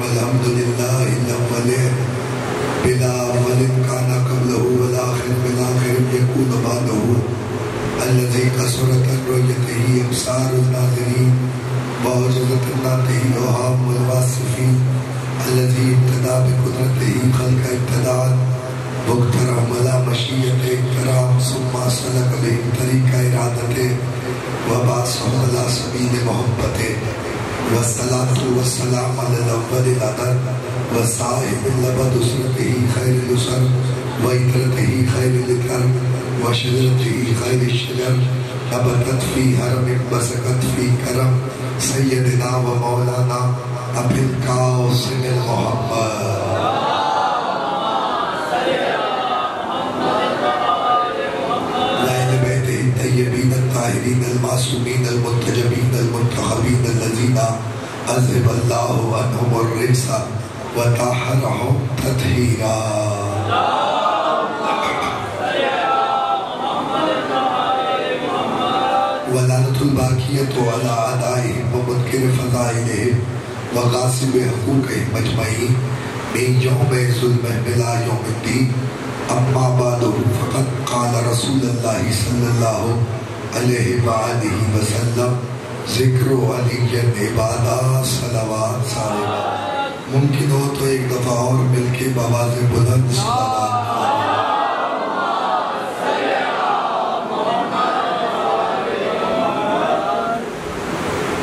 الحمد لله الأول بلا أول كان قبله ولا آخر بلا آخر يكون بعده الذي كثرت رؤيته أبصار الناظرين وعجزت نعته أوهام الواصفين الذي ابتدى بقدرته خلق ابتداء واقترم على مشيئته اقترام ثم سلك به طريق إرادته وبعثه على سبيل محبته والصلاة والسلام على الأول الأدر وصاحب اللبد أسرته خير الأسر وإطرته خير الإطر وشجرته خير الشجر نبتت في هرم بسكت في كرم سيدنا ومولانا أبي القاسم المحمد الطيبين الطاهرين المعصومين المنتجبين المنتخبين الذين أذهب الله عنهم الرجس وطهرهم تطهيرا ولعنة الباقية على أعدائهم ومنكر فضائلهم وغاصب حقوقهم أجمعين من يوم ظلم إلى يوم الدين اما بعد فقد قال رسول اللہ صلی اللہ علیہ وآلہ وسلم ذکر علی عبادہ صلوات صالحات ممکن ہو تو ایک دفعہ اور مل کے بآواز بلند صلوات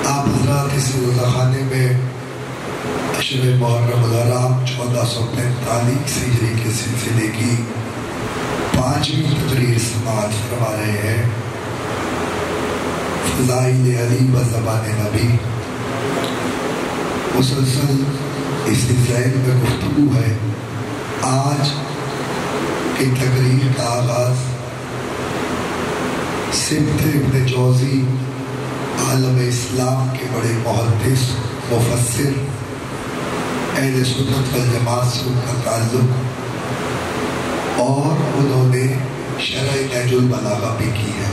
آپ حضرات اس روزہ خانے میں اشر محرم الحرام 1445 ہجری کے سلسلے کی 5ویں تقریر سماعت فرما رہے ہیں فضائل علی بزبان نبی مسلسل اس سلسلے میں گفتگو ہے آج کی تقریر کا آغاز سبت ابن جوزی عالم اسلام کے بڑے محدث مفسر اہل سنت والجماعت سے ان کا تعلق اور انہوں نے شرح نہج البلاغہ بھی کی ہے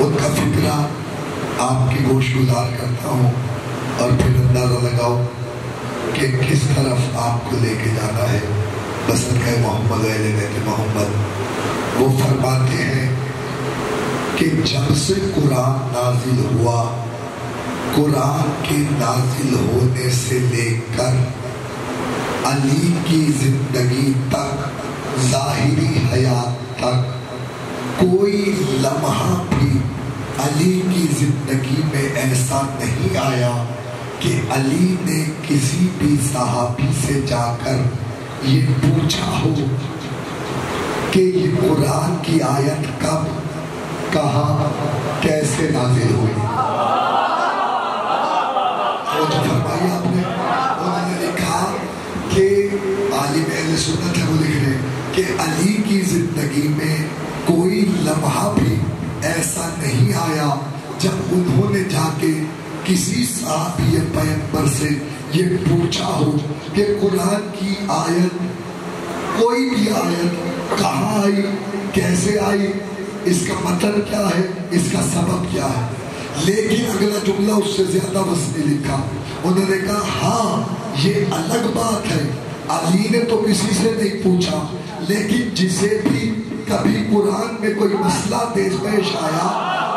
ان کا فکرہ آپ کی گوش گزار کرتا ہوں اور پھر اندازہ لگاؤ کہ کس طرف آپ کو لے کے جانا ہے بصدقہ محمد اہل بیت محمد وہ فرماتے ہیں کہ جب سے قرآن نازل ہوا قرآن کے نازل ہونے سے لے کر علی کی زندگی تک ظاہری حیات تک کوئی لمحہ بھی علی کی زندگی میں ایسا نہیں آیا کہ علی نے کسی بھی صحابی سے جا کر یہ پوچھا ہو کہ یہ قرآن کی آیت کب کہاں کیسے نازل ہوئی فرمائی آپ نے انہوں نے لکھا کہ عالم اہل سنت ہے وہ لکھ رہے ہیں کہ علی کی زندگی میں کوئی لمحہ بھی ایسا نہیں آیا جب انہوں نے جا کے کسی صحابی پیغمبر سے یہ پوچھا ہو کہ قرآن کی آیت کوئی بھی آیت کہاں آئی کیسے آئی اس کا مطلب کیا ہے اس کا سبب کیا ہے لیکن اگلا جملہ اس سے زیادہ وسیع لکھا انہوں نے کہا ہاں یہ الگ بات ہے علی نے تو کسی سے نہیں پوچھا لیکن جسے بھی کبھی قرآن میں کوئی مسئلہ پیش آیا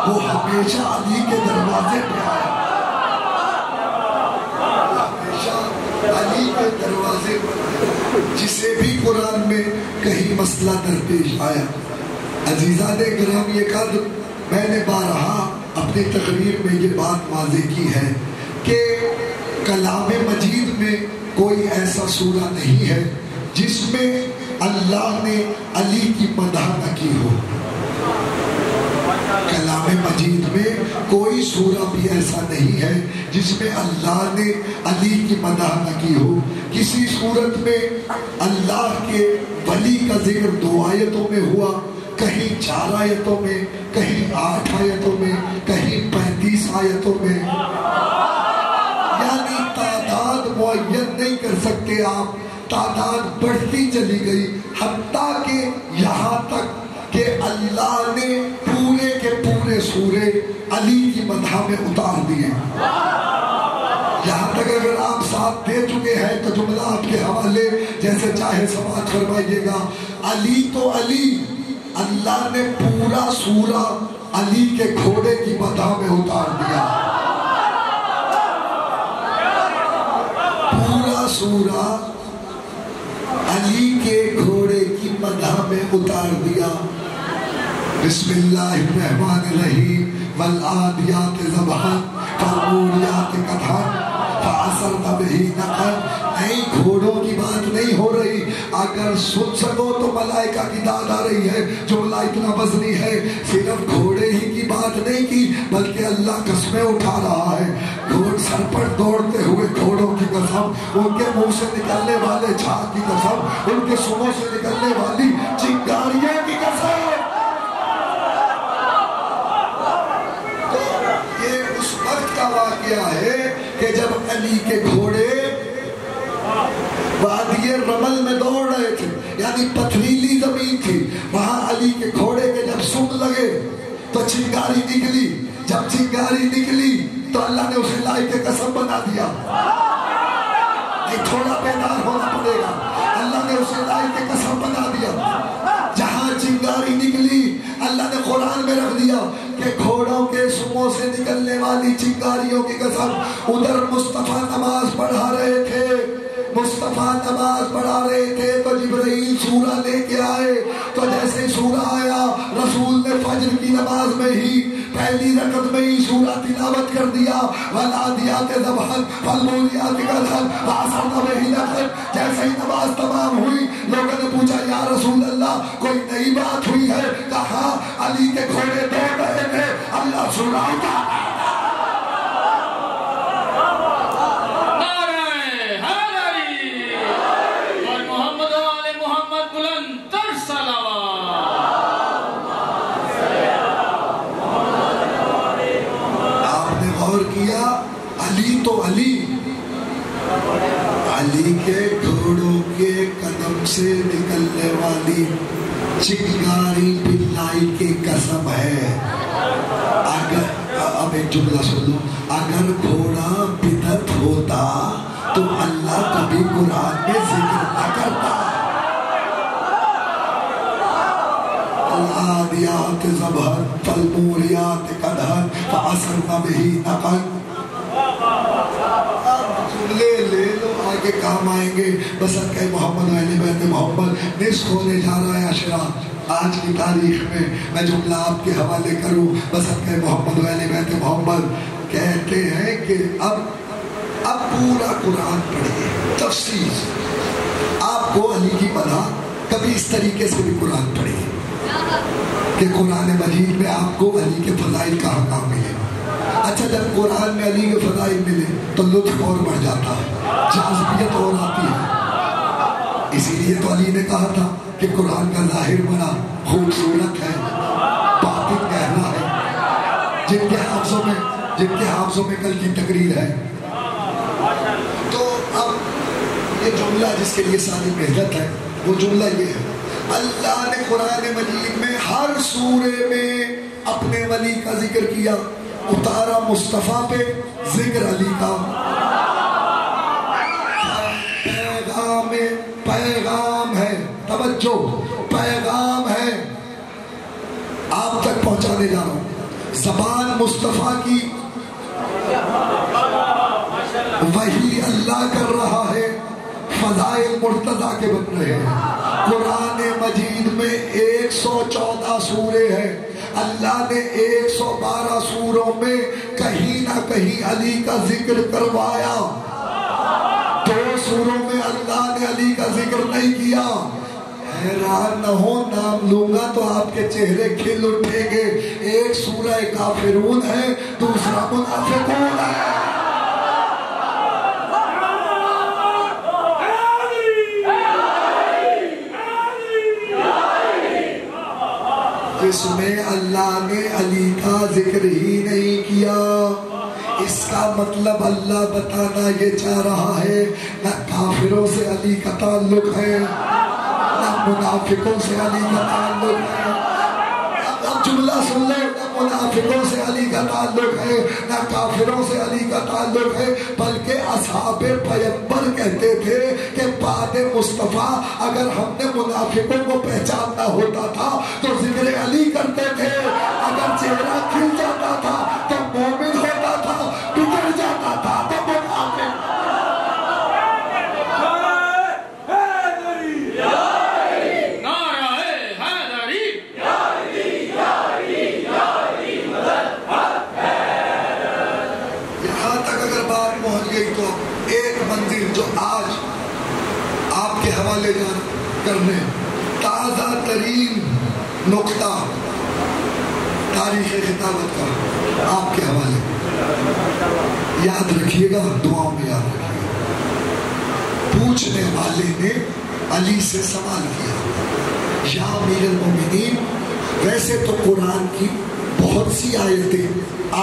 وہ ہمیشہ علی کے دروازے پہ آیا ہمیشہ علی کے دروازے پہ جسے بھی قرآن میں کہیں مسئلہ درپیش آیا عزیزان کرام یہ قدر میں نے بارہا اپنی تقریر میں یہ بات واضح کی ہے کہ کلام مجید میں کوئی ایسا سورہ نہیں ہے جس میں اللہ نے علی کی مدح نہ کی ہو کلام مجید میں کوئی سورہ بھی ایسا نہیں ہے جس میں اللہ نے علی کی مدح نہ کی ہو کسی صورت میں اللہ کے ولی کا ذکر 2 آیتوں میں ہوا کہیں 4 آیتوں میں کہیں 8 آیتوں میں کہیں 35 آیتوں میں یعنی تعداد معین نہیں کر سکتے آپ تعداد بڑھتی چلی گئی حتیٰ کہ یہاں تک کہ اللہ نے پورے کے پورے سورے علی کی مدح میں اتار دیے یہاں تک اگر آپ ساتھ دے چکے کے حوالے جیسے چاہے سماعت فرمائیے گا. علی تو علی، اللہ نے پورا سورہ علی کے گھوڑے کی مدح میں اتار دیا. پورا سورہ علی کے گھوڑے کی مدح میں اتار دیا. بسم اللہ الرحمن الرحیم والعادیات ضبحا فالموریات قدحا فعصرن بہ نقعا. نہیں، گھوڑوں کی بات نہیں ہو رہی. اگر سن سکو تو ملائکہ کی داد آ رہی ہے، جملہ اتنا وزنی ہے. صرف گھوڑے ہی کی بات نہیں کی بلکہ اللہ قسمیں اٹھا رہا ہے. گھوڑ سر پر دوڑتے ہوئے گھوڑوں کی قسم، ان کے منہ سے نکلنے والے جھاگ کی قسم، ان کے سنوں سے نکلنے والی چنگاریوں کی قسم. واقعہ ہے کہ جب علی کے گھوڑے وادی رمل میں دوڑ رہے تھے، یعنی پتھریلی زمین تھی، وہاں علی کے گھوڑے کے جب سن لگے تو چنگاری نکلی. جب چنگاری نکلی تو اللہ نے اسے لائے کے قسم بنا دیا. تھوڑا بیدار ہونا پڑے گا. اللہ نے اسے لائے کے قسم بنا دیا. جہاں چنگاری نکلی اللہ نے قرآن میں رکھ دیا کہ گھوڑوں کے سموں سے نکلنے والی چنگاریوں کی قسم. ادھر مصطفیٰ نماز پڑھا رہے تھے، مصطفیٰ نماز پڑھا رہے تھے تو جبرائیل سورہ لے کے آئے. تو جیسے ہی سورہ آیا رسول نے فجر کی نماز میں ہی پہلی رکعت میں ہی سورہ تلاوت کر دیا. والعادیات ضبحا فالموریات قدحا فعصرن بہ نقعا. جیسے ہی نماز تمام ہوئی لوگوں نے پوچھا یا رسول اللہ کوئی نئی بات ہوئی ہے؟ کہا علی کے گھوڑے دوڑ رہے تھے، اللہ سناتا. علی تو علی، علی کے گھوڑوں کے قدم سے نکلنے والی چنگاری بلائی کی قسم ہے. اگر اب ایک جملہ سن لو، اگر گھوڑا بدعت ہوتا تو اللہ کبھی قرآن میں ذکر نہ کرتا. العادیات ضبحا فالموریات قدحا فعصرن بہ نقعا. لے لو آگے کام آئیں گے. بصدقہ محمد و اہل بیت محمد نصف ہونے جا رہا ہے عشرہ. آج کی تاریخ میں جملہ آپ کے حوالے کروں. بصدقہ محمد و اہل بیت محمد کہتے ہیں کہ اب پورا قرآن پڑھیے تفصیل. آپ کو علی کی مدح کبھی اس طریقے سے بھی قرآن پڑھیے کہ قرآن مجید میں آپ کو علی کے فضائل کا حقام ملے. اچھا، جب قرآن میں علی کے فضائل ملے تو لطف اور بڑھ جاتا ہے، جاذبیت اور آتی ہے. اسی لیے تو علی نے کہا تھا کہ قرآن کا ظاہر بڑا خوبصورت ہے، باطن گہرا ہے. جن کے حافظوں میں کل کی تقریر ہے. تو اب یہ جملہ جس کے لیے ساری محنت ہے وہ جملہ یہ ہے، اللہ نے قرآن مجید میں ہر سورے میں اپنے ولی کا ذکر کیا. اتارا مصطفیٰ پہ ذکر علی کا. پیغام ہے، توجہ، پیغام ہے، آپ تک پہنچانے جا رہا ہوں. زبان مصطفیٰ کی وہی اللہ کر رہا ہے، فضائل مرتضیٰ کے بن رہے ہیں. قرآن مجید میں 114 سورے ہیں. اللہ نے 112 سوروں میں کہیں نہ کہیں علی کا ذکر کروایا. 2 سوروں میں اللہ نے علی کا ذکر نہیں کیا. حیران نہ ہو، نام لوں گا تو آپ کے چہرے کھل اٹھیں گے. ایک سورہ کافرون ہے، دوسرا منافقون ہے. اس میں اللہ نے علی کا ذکر ہی نہیں کیا. اس کا مطلب اللہ بتانا یہ چاہ رہا ہے نہ کافروں سے علی کا تعلق ہے، نہ منافقوں سے علی کا تعلق ہے. اب جملہ سن لیں. منافقوں سے علی کا تعلق ہے نہ کافروں سے علی کا تعلق ہے، بلکہ اصحاب پیغمبر کہتے تھے کہ بعد مصطفیٰ اگر ہم نے منافقوں کو پہچاننا ہوتا تھا تو ذکر علی کرتے تھے، اگر چہرہ کھل جاتا تھا تو مومن ہوتا تھا، بگڑ جاتا تھا تو منافق۔ تو ایک منزل جو آج آپ کے حوالے کرنے تازہ ترین نقطہ تاریخ خطابت کا آپ کے حوالے یاد رکھیے گا، دعاؤں میں یاد رکھیے گا۔ پوچھنے والے نے علی سے سوال کیا، یا امیر المومنین ویسے تو قرآن کی بہت سی آیتیں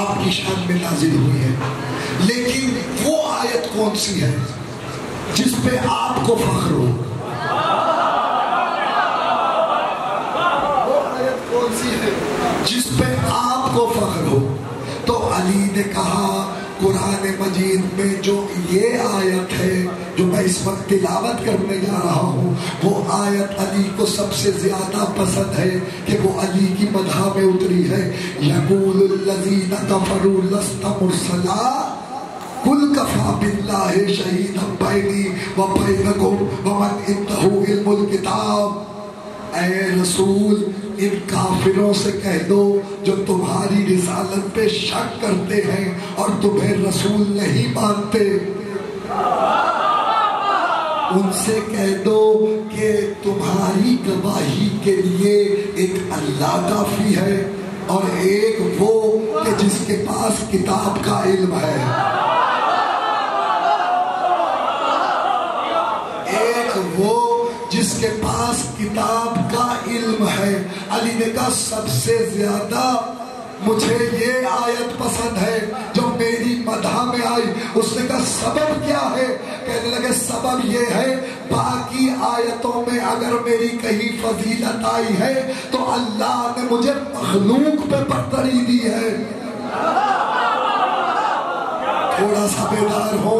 آپ کی شان میں نازل ہوئی ہیں، لیکن وہ آیت کون سی ہے جس پہ آپ کو فخر ہو؟ وہ آیت کون سی ہے جس پہ آپ کو فخر ہو؟ تو علی نے کہا قرآن مجید میں جو یہ آیت ہے جو میں اس وقت تلاوت کرنے جا رہا ہوں، وہ آیت علی کو سب سے زیادہ پسند ہے کہ وہ علی کی مدح میں اتری ہے۔ یقول الذین کفروا لست مرسلا قل کفی باللہ شہیدا بینی وبینکم ومن عندہ علم الکتاب۔ اے رسول ان کافروں سے کہہ دو جو تمہاری رسالت پہ شک کرتے ہیں اور تمہیں رسول نہیں مانتے، ان سے کہہ دو کہ تمہاری گواہی کے لیے ایک اللہ کافی ہے اور ایک وہ کہ جس کے پاس کتاب کا علم ہے، ایک وہ جس کے پاس کتاب کا علم ہے۔ علی نے کہا سب سے زیادہ مجھے یہ آیت پسند ہے جو میری مدح میں آئی۔ اس نے کہا سبب کیا ہے؟ کہنے لگے سبب یہ ہے باقی آیتوں میں اگر میری کہیں فضیلت آئی ہے تو اللہ نے مجھے مخلوق پہ برتری دی ہے۔ تھوڑا سا بیدار ہو،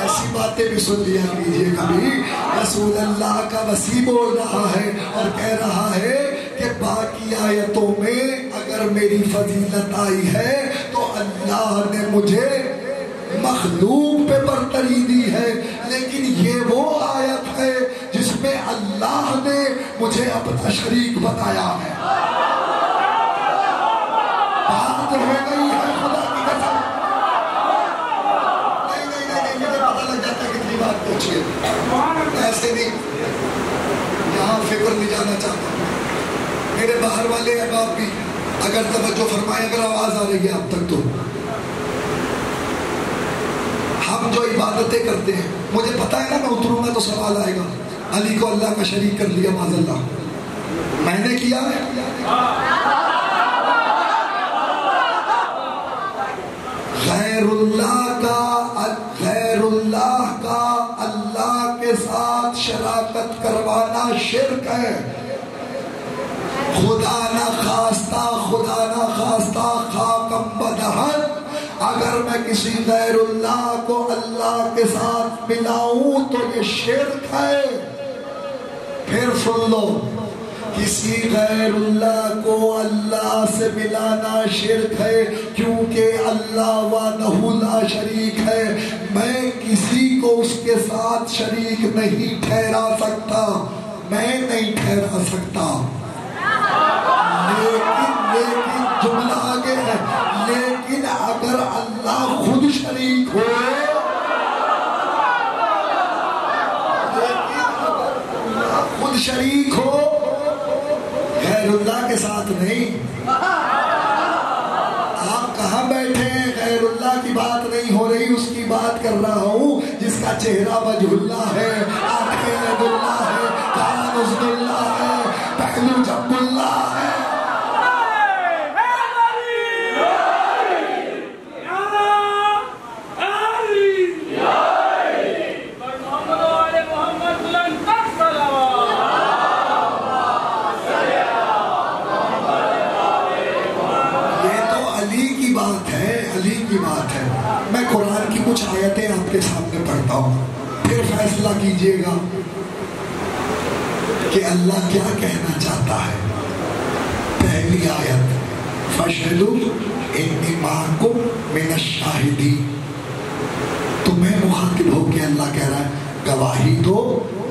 ایسی باتیں بھی سن لیا کیجئے کبھی۔ رسول اللہ کا وسیع بول رہا ہے اور کہہ رہا ہے کہ باقی آیتوں میں اگر میری فضیلت آئی ہے تو اللہ نے مجھے مخلوق پہ برتری دی ہے، لیکن یہ وہ آیت ہے جس میں اللہ نے مجھے اپنا شریک بتایا ہے۔ بات ہو گئی ہے خدا کی قسم۔ نہیں مجھے پتہ لگ جاتا ہے کتنی بات پوچھیے، ایسے نہیں، یہاں فکر نہیں جانا چاہتا۔ میرے باہر والے احباب بھی اگر توجہ فرمائے، اگر آواز آ رہی ہے اب تک، تو ہم جو عبادتیں کرتے ہیں، مجھے پتہ ہے نا میں اتروں گا تو سوال آئے گا علی کو اللہ کا شریک کر لیا، معاذ اللہ میں نے کیا ہے؟ غیر اللہ کا اللہ کے ساتھ شراکت کروانا شرک ہے۔ خدا نہ خواستہ خاکم بدہن اگر میں کسی غیر اللہ کو اللہ کے ساتھ ملاؤں تو یہ شرک ہے۔ پھر سن لو، کسی غیر اللہ کو اللہ سے ملانا شرک ہے، کیونکہ اللہ وحدہ لا شریک ہے۔ میں کسی کو اس کے ساتھ شریک نہیں ٹھہرا سکتا، میں نہیں ٹھہرا سکتا، لیکن جملہ آگے ہے، لیکن اگر اللہ خود شریک ہو، خود شریک ہو، غیر اللہ کے ساتھ نہیں۔ آپ کہاں بیٹھے ہیں؟ غیر اللہ کی بات نہیں ہو رہی، اس کی بات کر رہا ہوں جس کا چہرہ وجہ اللہ ہے، آنکھیں ید اللہ ہے، کان عزد اللہ ہے، پہلو جنب اللہ ہے۔ فیصلہ کیجئے گا کہ اللہ کیا کہنا چاہتا ہے. پہلی آیت فَاشْهَدُوا إِنِّي مَعَكُمْ مِنَ الشَّاهِدِينَ. تمہیں مخاطب ہو کے اللہ کہہ رہا ہے گواہی دو،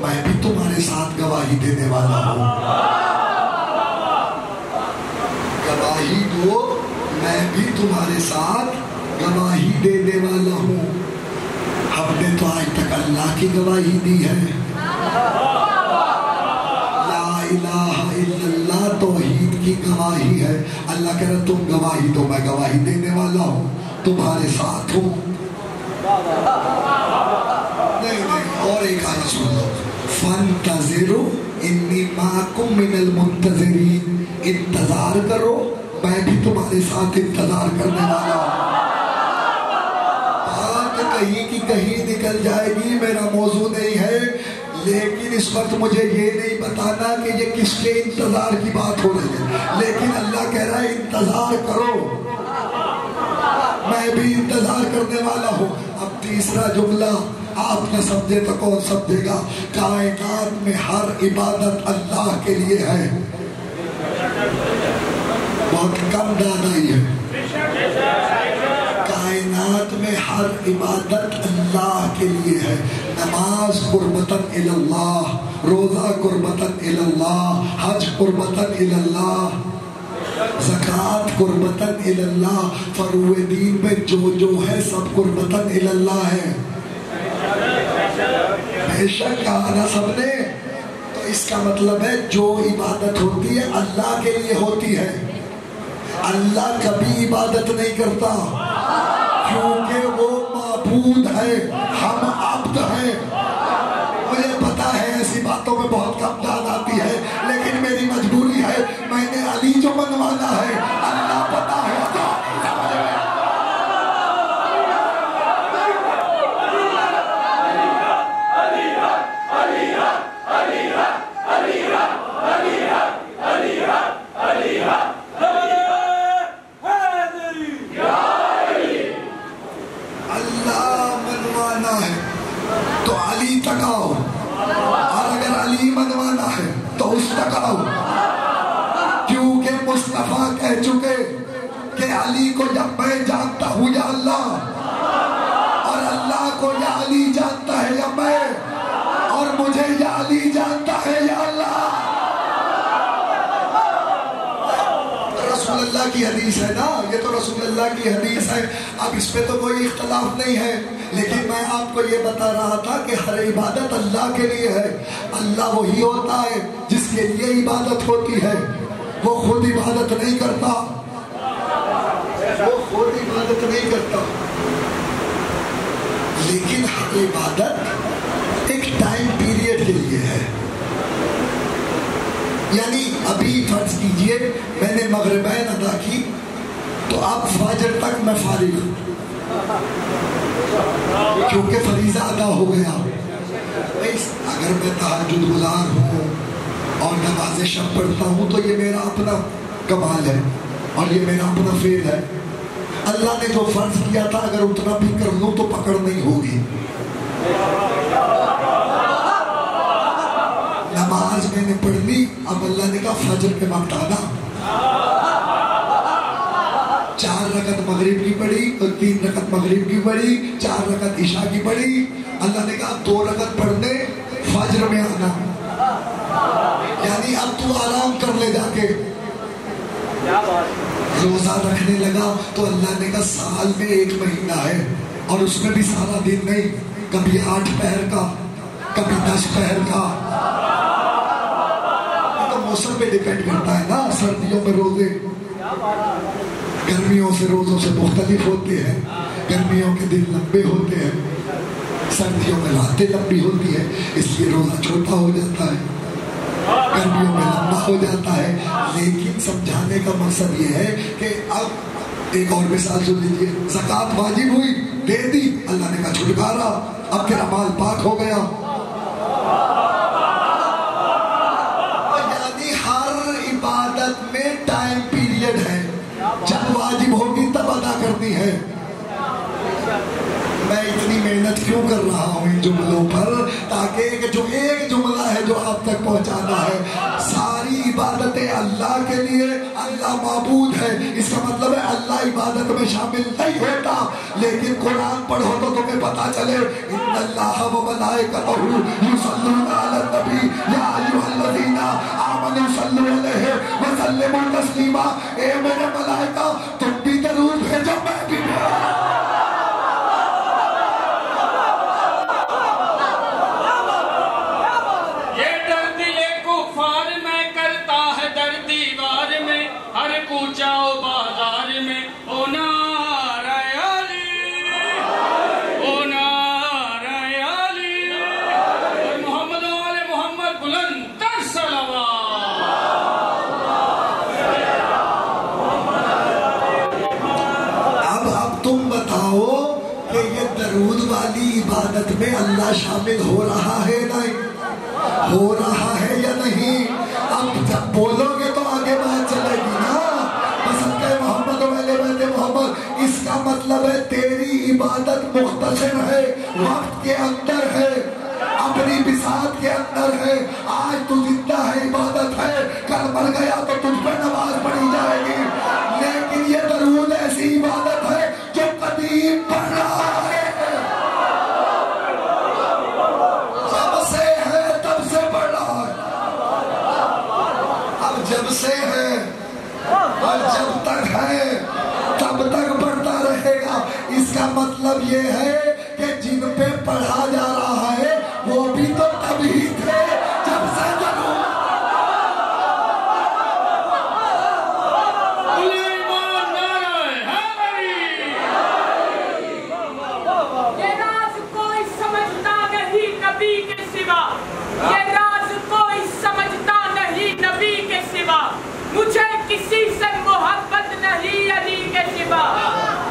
میں بھی تمہارے ساتھ گواہی دینے والا ہوں. گواہی دو، میں بھی تمہارے ساتھ گواہی دینے والا ہوں. ہم نے تو آج تک اللہ کی گواہی دی ہے. لا الہ الا اللہ توحید کی گواہی ہے. اللہ کہہ رہا تم گواہی دو، میں گواہی دینے والا ہوں، تمہارے ساتھ ہوں. نہیں اور ایک آیت سن لو فَانْتَظِرُوا إِنِّي مَعَكُمْ مِنَ الْمُنْتَظِرِينَ. انتظار کرو، میں بھی تمہارے ساتھ انتظار کرنے والا ہوں. بات کہیں کی کہیں نکل جائے گی، میرا موضوع نہیں ہے، لیکن اس وقت مجھے یہ نہیں بتانا کہ یہ کس کے انتظار کی بات ہو رہی ہے، لیکن اللہ کہہ رہا ہے انتظار کرو، میں بھی انتظار کرنے والا ہوں. اب تیسرا جملہ آپ نہ سمجھے تو کون سمجھے گا. کائنات میں ہر عبادت اللہ کے لیے ہے. بہت کم دانائی ہے. کائنات میں ہر عبادت اللہ کے لیے ہے. نماز قربتاً الی اللہ، روزہ قربتاً الی اللہ، حج قربتاً الی اللہ، زکوٰۃ قربتاً الی اللہ. فروع دین میں جو ہے سب قربتاً الی اللہ ہے. بے شک کہا نا سب نے. تو اس کا مطلب ہے جو عبادت ہوتی ہے اللہ کے لیے ہوتی ہے. اللہ کبھی عبادت نہیں کرتا کیونکہ وہ معبود ہے، ہم عبد ہیں. مجھے پتا ہے ایسی باتوں میں بہت کم داد آتی ہے، لیکن میری مجبوری ہے. میں نے علی جو منوانا ہے اللہ پتا ہے تو علی تک آؤ، اور اگر علی منوانا ہے تو اس تک آؤ، کیونکہ مصطفیٰ کہہ چکے کہ علی کو جب میں جانتا ہوں یا اللہ، اور اللہ کو یا علی جانتا ہے یا میں، اور مجھے یا علی جانتا ہے یا اللہ. رسول اللہ کی حدیث ہے نا، یہ تو رسول اللہ کی حدیث ہے. اب اس پہ تو کوئی اختلاف نہیں ہے، لیکن میں آپ کو یہ بتا رہا تھا کہ ہر عبادت اللہ کے لیے ہے. اللہ وہی ہوتا ہے جس کے لیے عبادت ہوتی ہے. وہ خود عبادت نہیں کرتا، وہ خود عبادت نہیں کرتا. لیکن ہر عبادت ایک ٹائم پیریڈ کے لیے ہے. یعنی ابھی فرض کیجئے میں نے مغربین ادا کی تو اب فجر تک میں فارغ ہوں کیونکہ فریضہ ادا ہو گیا. اگر میں تہجد گزار ہوں اور نماز شب پڑھتا ہوں تو یہ میرا اپنا کمال ہے اور یہ میرا اپنا فعل ہے. اللہ نے جو فرض کیا تھا اگر اتنا بھی کر لوں تو پکڑ نہیں ہوگی. نماز میں نے پڑھ لی، اب اللہ نے کہا فجر کے وقت آنا. 4 رکعت مغرب کی پڑھی اور 3 رکعت مغرب کی پڑھی، 4 رکعت عشاء کی پڑھی. اللہ نے کہا 2 رکعت پڑھنے فجر میں آنا. یعنی اب تو آرام کر لے جا کے. روزہ رکھنے لگا تو اللہ نے کہا سال میں 1 مہینہ ہے اور اس میں بھی سارا دن نہیں، کبھی 8 پہر کا، کبھی 10 پہر کا. موسم پہ ڈیپینڈ کرتا ہے نا. سردیوں میں روزے گرمیوں سے روزوں سے مختلف ہوتے ہیں. گرمیوں کے دن لمبے ہوتے ہیں، سردیوں میں راتیں لمبی ہوتی ہے، اس لیے روزہ چھوٹا ہو جاتا ہے، گرمیوں میں لمبا ہو جاتا ہے. لیکن سمجھانے کا مقصد یہ ہے کہ اب ایک اور مثال سن لیجیے. زکوٰۃ واجب ہوئی، دے دی، اللہ نے کہا چھٹکارا، اب تیرا مال پاک ہو گیا. میں ٹائم پیریڈ ہے، جب واجب ہوگی تب ادا کرنی ہے. میں اتنی محنت کیوں کر رہا ہوں ان جملوں پر؟ تاکہ جو ایک جملہ ہے جو آپ تک پہنچانا ہے، ساری عبادتیں اللہ کے لیے، اللہ معبود ہے، اس کا مطلب ہے اللہ عبادت میں شامل نہیں ہوتا، لیکن قرآن پڑھو تو تمہیں پتا چلے ان اللہ و ملائکتہ یصلون علی النبی یا ایھا الذین آمنوا صلوا علیہ وسلموا تسلیما۔ اے میرے ملائکہ تم بھی درود بھیجو، میں بھی عبادت میں اللہ شامل ہو رہا ہے نہیں ہو رہا ہے یا نہیں؟ اب جب بولو گے تو آگے بات چلے گی نا۔ پسند ہے محمد و اہل بیت محمد، اس کا مطلب ہے تیری عبادت مختصر ہے، وقت کے اندر ہے، اپنی بساط کے اندر ہے۔ آج تو زندہ ہے، عبادت ہے، کل مر گیا تو تجھ پر نماز پڑھی جائے گی، لیکن یہ درود ایسی عبادت ہے جو قدیم پڑھ رہا ہے، جب سے ہے اور جب تک ہے تب تک بڑھتا رہے گا۔ اس کا مطلب یہ ہے کہ جن پہ پڑھا جا رہا ہے وہ بھی تو تب ہی تھے جب سے یہ راز کوئی سمجھتا نہیں نبی کے سوا، یہ راز کوئی سمجھتا نہیں نبی کے سوا، مجھے کسی سے محبت نہیں علی کے سوا،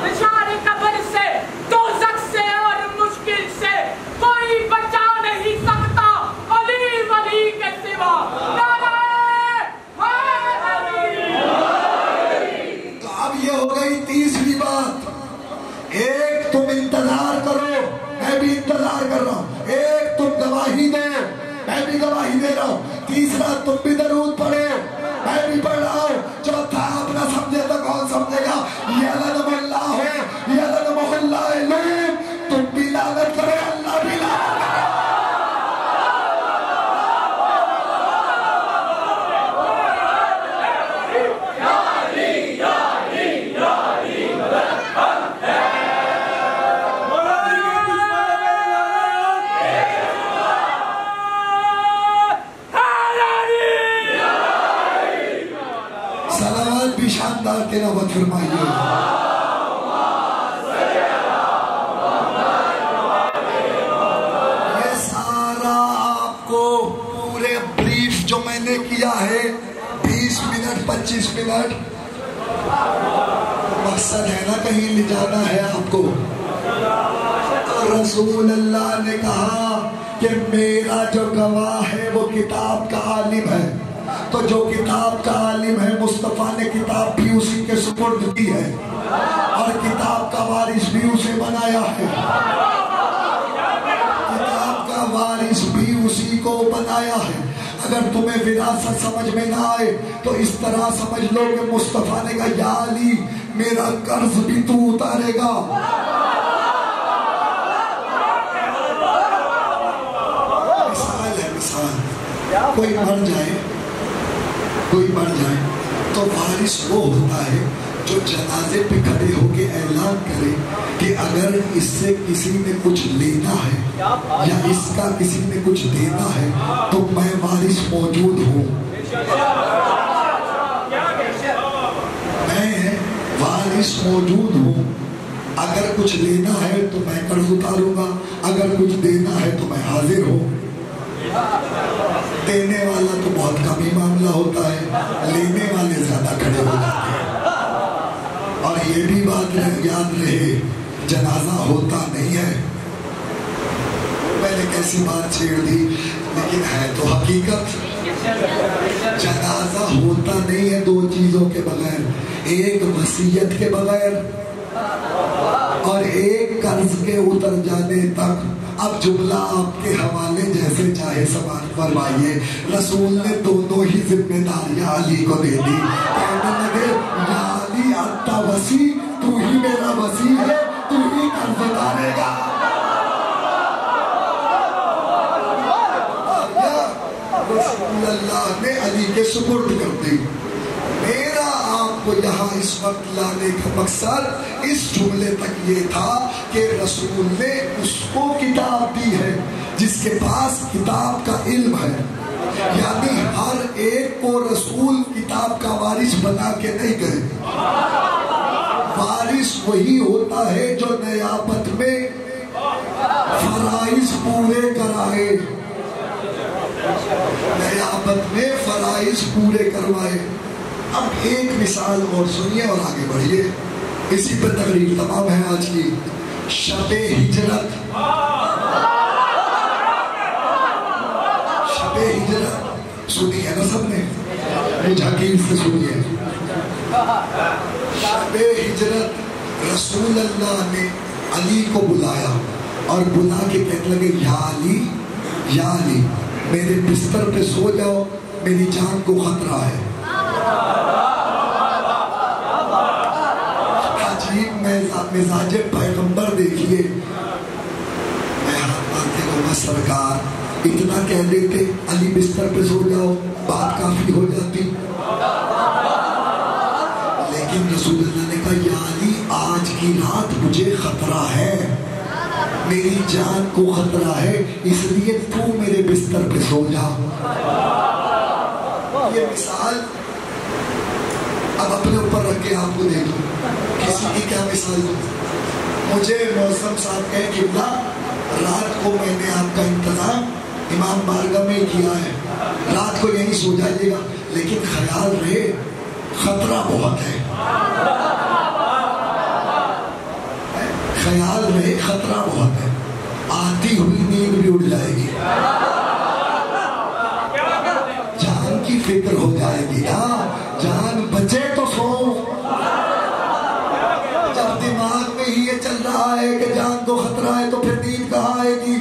نشان قبر سے دوزخ سے اور مشکل سے کوئی بچا نہیں سکتا علی ولی کے سوا۔ تو اب یہ ہو گئی تیسری بات۔ ایک تم انتظار کرو، میں بھی انتظار کر رہا ہوں، ایک تم گواہی دو، میں بھی گواہی دے رہا ہوں، تیسرا تم بھی درود پڑھو، میں بھی پڑھ رہا ہوں، چوتھا اپنا سمجھے تو کون سمجھے گا؟ یلنم اللہ ہو، یلنم اللہ علوم، تم بھی لعنت کرو، اللہ بھی لعنت کرو۔ صلوات بھی شاندار تلاوت فرمائیے۔ یہ سارا آپ کو پورے بریف جو میں نے کیا ہے 20 منٹ 25 منٹ، مقصد ہے نا کہیں لے جانا ہے آپ کو۔ رسول اللہ نے کہا کہ میرا جو گواہ ہے وہ کتاب کا عالم ہے، تو جو کتاب کا عالم ہے مصطفیٰ نے کتاب بھی اسی کے سپرد کی ہے اور کتاب کا وارث بھی اسے بنایا ہے، کتاب کا وارث بھی اسی کو بنایا ہے۔ اگر تمہیں وراثت سمجھ میں نہ آئے تو اس طرح سمجھ لو کہ مصطفیٰ نے کہا یا علی میرا قرض بھی تو اتارے گا۔ مثال ہے، مثال، کوئی مر جائے تو وارث وہ ہوتا ہے جو جنازے پہ کھڑے ہو کے اعلان کرے کہ اگر اس سے کسی نے کچھ لینا ہے یا اس کا کسی نے کچھ دینا ہے تو میں وارث موجود ہوں، میں وارث موجود ہوں، اگر کچھ لینا ہے تو میں قرض اتاروں گا، اگر کچھ دینا ہے تو میں حاضر ہوں۔ دینے والا تو بہت کم ہی معاملہ ہوتا ہے، لینے والے زیادہ کھڑے ہو جاتے ہیں۔ اور یہ بھی بات یاد رہے جنازہ ہوتا نہیں ہے، میں نے کیسی بات چھیڑ دی لیکن ہے تو حقیقت، جنازہ ہوتا نہیں ہے دو چیزوں کے بغیر، ایک وصیت کے بغیر اور ایک قرض کے اتر جانے تک اب جملہ آپ کے حوالے جیسے چاہے سماعت فرمائیے. رسول نے دونوں ہی ذمہ داریاں علی کو دے دی. کہنے لگے یا علی انت وسی، تو ہی میرا وسی ہے، تو ہی قرض اتارے گا. رسول اللہ نے علی کے سپرد کر دی. میرا آپ کو یہاں اس وقت لانے کا مقصد اس جملے تک یہ تھا کہ رسول نے اس کو کتاب دی ہے جس کے پاس کتاب کا علم ہے. یعنی ہر ایک کو رسول کتاب کا وارث بنا کے نہیں گئے. وارث وہی ہوتا ہے جو نیابت میں فرائض پورے کرائے، نیابت میں فرائض پورے کروائے. اب ایک مثال اور سنیے اور آگے بڑھیے. اسی پہ تقریر تمام ہے آج کی. شب ہجرت، شب ہجرت سنی ہے نا سب نے؟ مجھ حکیم سے سنیے. شب ہجرت رسول اللہ نے علی کو بلایا اور بلا کے کہنے لگے یا علی، یا علی میرے بستر پہ سو جاؤ، میری جان کو خطرہ ہے. عجیب مزاج پیغمبر دیکھیے. میں آتے کو سرکار اتنا کہہ دیتے علی بستر پہ سو جاؤ، بات کافی ہو جاتی. لیکن رسول اللہ نے کہا یا علی آج کی رات مجھے خطرہ ہے، میری جان کو خطرہ ہے، اس لیے تو میرے بستر پہ سو جا. یہ مثال اب اپنے اوپر رکھ کے آپ کو دے دوں. کسی کی کیا مثال دوں؟ مجھے موسم صاحب کہے کہ رات کو میں نے آپ کا انتظام امام بارگاہ میں کیا ہے، رات کو یہیں سو جائیے گا، لیکن خیال رہے خطرہ بہت ہے. خیال رہے خطرہ بہت ہے، آتی ہوئی نیند بھی اڑ جائے گی، جان کی فکر ہو جائے گی. جان بچے تو سو. جب دماغ میں ہی یہ چل رہا ہے کہ جان کو خطرہ ہے تو پھر نیند کہاں آئے گی؟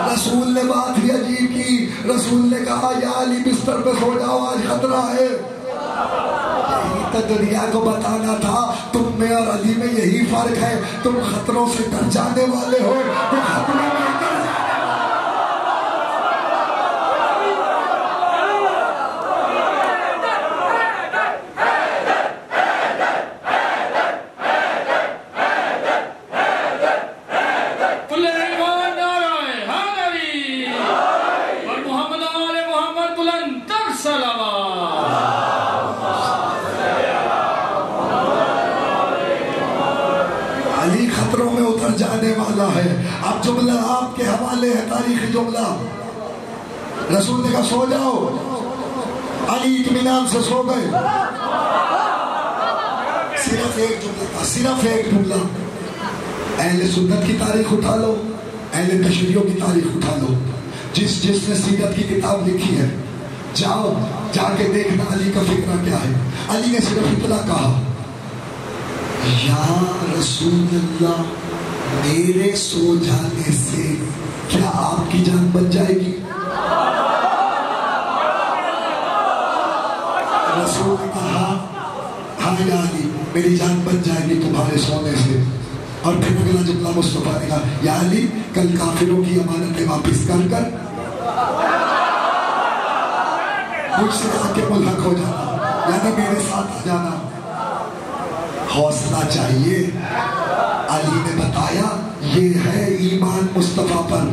رسول نے بات ہی عجیب کی. رسول نے کہا یا علی بستر پہ سو جاؤ، آج خطرہ ہے. تو دنیا کو بتانا تھا تم میں اور علی میں یہی فرق ہے، تم خطروں سے ڈر جانے والے ہو، تم خطروں میں ڈر جانے والے. خطروں میں اتر جانے والا ہے. اب جملہ آپ کے حوالے ہے، تاریخی جملہ. رسول نے کہا سو جاؤ، علی اطمینان سے سو گئے. صرف ایک جملہ تھا، صرف ایک جملہ. اہل سنت کی تاریخ اٹھا لو، اہل تشریعوں کی تاریخ اٹھا لو، جس نے سیرت کی کتاب لکھی ہے جاؤ جا کے دیکھنا علی کا فکرہ کیا ہے. علی نے صرف اتنا کہا یا رسول اللہ میرے سو جانے سے کیا آپ کی جان بچ جائے گی؟ رسول نے کہا ہاں یا علی میری جان بچ جائے گی تمہارے سونے سے. اور پھر اگلا جملہ مصطفیٰ نے کہا یا علی کل کافروں کی امانتیں واپس کر کر مجھ سے آ کے ملحق ہو جانا، یعنی میرے ساتھ آ جانا. حوصلہ چاہیے. علی نے بتایا یہ ہے ایمان مصطفیٰ پر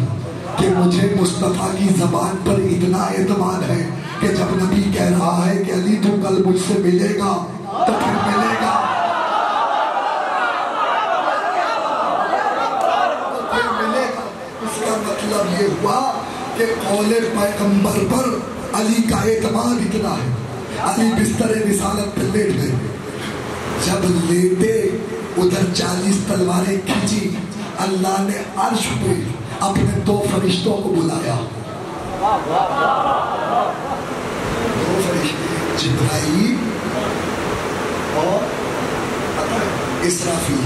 کہ مجھے مصطفیٰ کی زبان پر اتنا اعتماد ہے کہ جب نبی کہہ رہا ہے کہ علی تو کل مجھ سے ملے گا تو پھر ملے گا، تو پھر ملے گا. اس کا مطلب یہ ہوا کہ قول پیغمبر پر علی کا اعتماد اتنا ہے. علی بستر رسالت پہ لیٹ گئے. جب لیتے ادھر 40 تلواریں کھینچی. اللہ نے عرش پہ اپنے 2 فرشتوں کو بلایا. 2 فرشتے جبرائیل اور اسرافیل.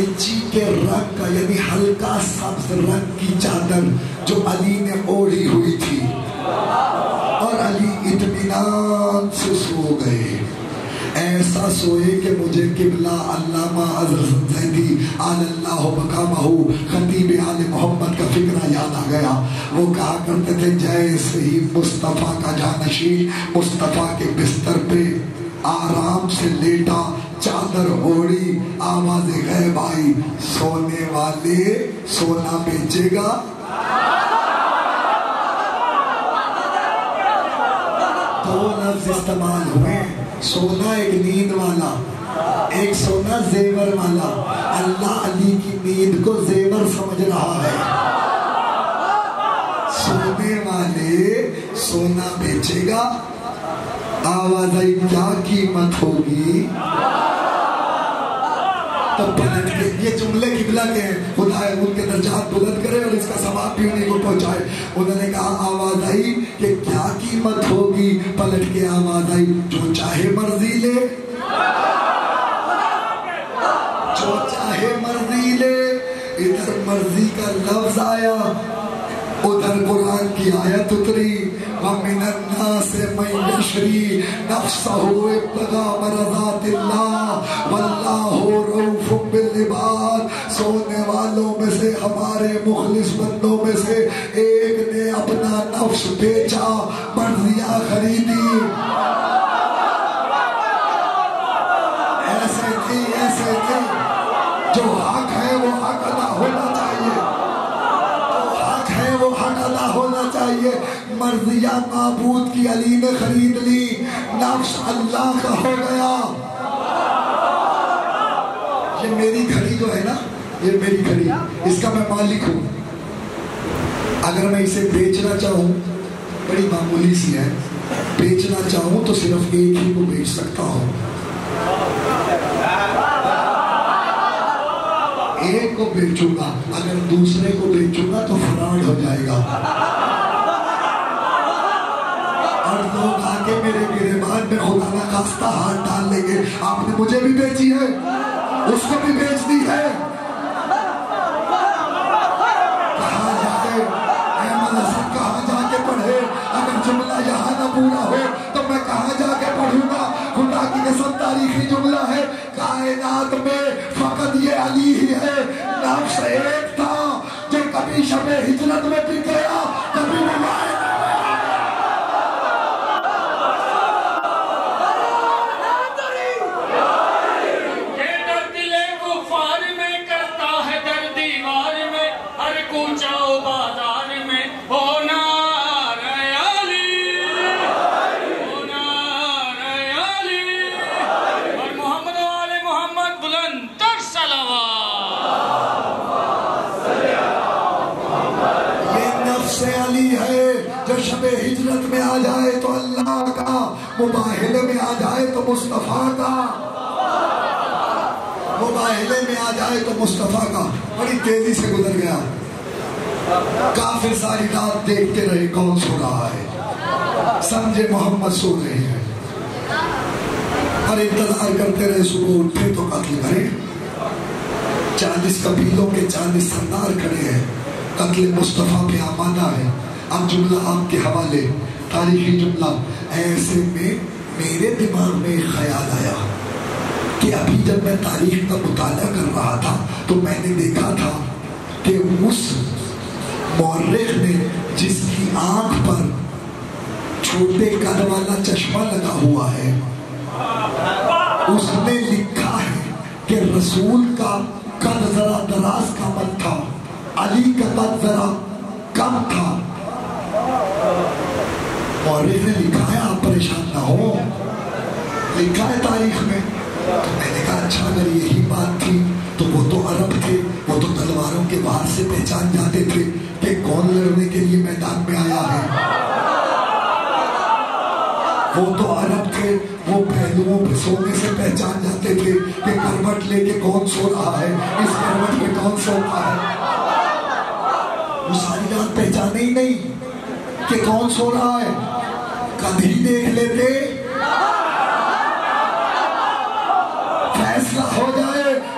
الائچی کے رنگ کا یعنی ہلکا سبز رنگ کی چادر جو علی نے اوڑھی ہوئی تھی، اور علی اطمینان سے سو گئے، ایسا سوئے کہ مجھے قبلہ علامہ حضرت زیدی آل اللہ مقامہ خطیب آل محمد کا فکرہ یاد آ گیا۔ وہ کہا کرتے تھے جیسے ہی مصطفیٰ کا جانشین مصطفیٰ کے بستر پہ آرام سے لیٹا، چادر اوڑھی، آواز غیب آئی، سونے والے سونا بیچے گا؟ دو لفظ استعمال ہوئے، سونا ایک نیند والا، ایک سونا زیور والا۔ اللہ علی کی نیند کو زیور سمجھ رہا ہے۔ سونے والے سونا بیچے گا؟ آواز آئی کیا قیمت ہوگی؟ تب پلٹ کے یہ جملے قبلہ کے ہیں، خدا ان کے درجات بلند کرے اور اس کا ثواب بھی انہیں کو پہنچائے۔ انہوں نے کہا آواز آئی کہ کیا قیمت ہوگی؟ پلٹ کے آواز آئی جو چاہے مرضی لے، جو چاہے مرضی لے۔ ادھر مرضی کا لفظ آیا، ادھر قرآن کی آیت اتری، وَمِنَ النَّاسِ مَن يَشْرِي نَفْسَهُ ابْتِغَاءَ مَرْضَاتِ اللَّهِ وَاللَّهُ رَءُوفٌ بِالْعِبَادِ۔ سونے والوں میں سے، ہمارے مخلص بندوں میں سے ایک نے اپنا نفس بیچا، مرضیاں خریدی۔ ایسے نہیں، جو حق ہے وہ حق ادا ہونا چاہیے، وہ حق ادا ہونا چاہیے۔ مرضیہ معبود کی علی نے خرید لی، نفس اللہ کا ہو گیا۔ یہ میری گھڑی جو ہے نا، یہ میری گھڑی، اس کا میں مالک ہوں۔ اگر میں اسے بیچنا چاہوں، بڑی معمولی سی ہے، بیچنا چاہوں تو صرف ایک ہی کو بیچ سکتا ہوں، ایک کو بیچوں گا، اگر دوسرے کو بیچوں گا تو فراڈ ہو جائے گا، اور لوگ آگے میرے گریبان میں خدا نہ خواستہ ہاتھ ڈال لیں گے، آپ نے مجھے بھی بیچی ہے، اس کو بھی بیچ دی ہے۔ کہاں جائے احمد حسن، کہاں جا کے پڑھے؟ اگر جملہ یہاں نہ پورا ہو تو میں کہاں جا کے پڑھوں گا؟ خدا کی قسم تاریخی جملہ ہے، کائنات میں فقط یہ علی ہی ہے، نفس ایک تھا جو کبھی شب ہجرت میں بھی گیا، کبھی نمائے شب ہجرت میں آ جائے تو اللہ کا، مباہلے میں آ جائے تو مصطفیٰ کا، مباہلے میں آ جائے تو مصطفیٰ کا۔ بڑی تیزی سے گزر گیا، کافر ساری رات دیکھتے رہے کون سو رہا ہے، سمجھے محمد سو رہے ہیں، اور انتظار کرتے رہے صبح اٹھے تو قتل کرے۔ 40 قبیلوں کے 40 سردار کھڑے ہیں، قتل مصطفیٰ پہ آمادہ ہے۔ اب جملہ آپ کے حوالے، تاریخی جملہ، ایسے میں میرے دماغ میں ایک خیال آیا کہ ابھی جب میں تاریخ کا مطالعہ کر رہا تھا تو میں نے دیکھا تھا کہ اس مورخ نے جس کی آنکھ پر چھوٹے قد والا چشمہ لگا ہوا ہے، اس نے لکھا ہے کہ رسول کا قد ذرا دراز کا مت تھا، علی کا قد ذرا کم تھا۔ مورخ نے لکھا ہے، آپ پریشان نہ ہو، لکھا ہے تاریخ میں۔ تو میں نے کہا اچھا اگر یہی بات تھی تو وہ تو عرب تھے، وہ تو تلواروں کے وار سے پہچان جاتے تھے کہ کون لڑنے کے لیے میدان میں آیا ہے، وہ تو عرب تھے، وہ پہلوؤں پہ سونے سے پہچان جاتے تھے کہ کروٹ لے کے کون سو رہا ہے، اس کروٹ پہ کون سوتا ہے۔ وہ ساری رات پہچانے ہی نہیں کہ کون سو رہا ہے، کبھی دیکھ لیتے فیصلہ ہو جائے۔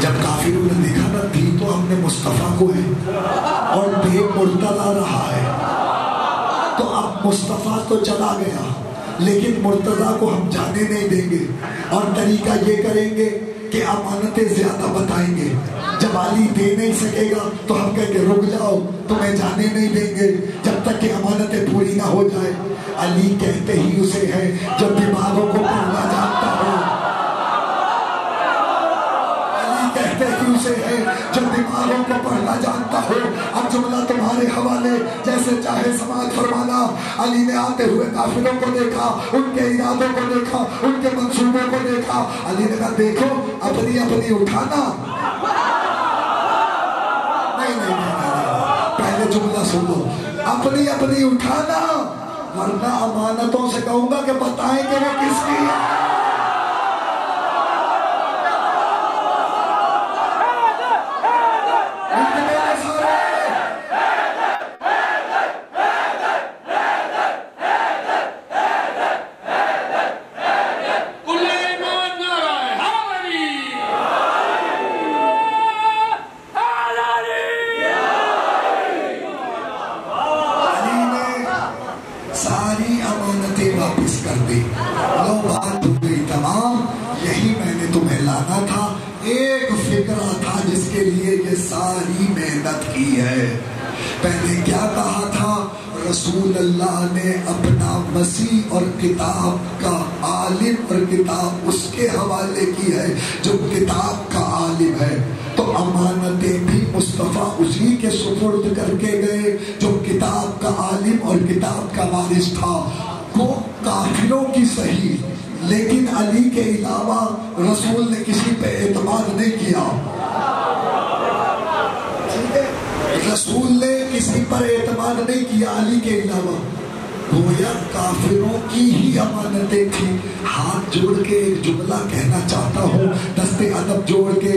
جب کافروں نے دیکھا نا دی تو ہم نے مصطفیٰ کو ہے اور دے مرتضیٰ رہا ہے، تو اب مصطفیٰ تو چلا گیا لیکن مرتضیٰ کو ہم جانے نہیں دیں گے، اور طریقہ یہ کریں گے کہ امانتیں زیادہ بتائیں گے۔ جب علی دے نہیں سکے گا تو ہم کہیں گے رک جاؤ، تمہیں جانے نہیں دیں گے جب تک کہ امانتیں پوری نہ ہو جائے۔ علی کہتے ہی اسے ہے جو دماغوں کو پڑھنا جانتا ہو، علی کہتے ہی اسے ہے جو دماغوں کو پڑھنا جانتا ہو۔ اب جملہ تمہارے حوالے، جیسے چاہے سماعت فرمانا۔ علی نے آتے ہوئے قافلوں کو دیکھا، ان کے ارادوں کو دیکھا، ان کے منصوبوں کو دیکھا۔ علی نے کہا دیکھو اپنی اپنی اٹھانا، پہلے جملہ سنو، اپنی اپنی اٹھانا، ورنہ امانتوں سے کہوں گا کہ بتائیں کہ وہ کس کی ہے۔ پہلے کیا کہا تھا؟ رسول اللہ نے اپنا مسیح اور کتاب کا عالم اور کتاب اس کے حوالے کی ہے جو کتاب کا عالم ہے، تو امانتیں بھی مصطفیٰ اسی کے سپرد کر کے گئے جو کتاب کا عالم اور کتاب کا وارث تھا۔ وہ کافروں کی صحیح، لیکن علی کے علاوہ رسول نے کسی پہ اعتماد نہیں کیا۔ رسول نے کسی پر اعتماد نہیں کیا علی کے علاوہ، گویا کافروں کی ہی امانتیں تھیں۔ ہاتھ جوڑ کے ایک جملہ کہنا چاہتا ہوں، دست ادب جوڑ کے،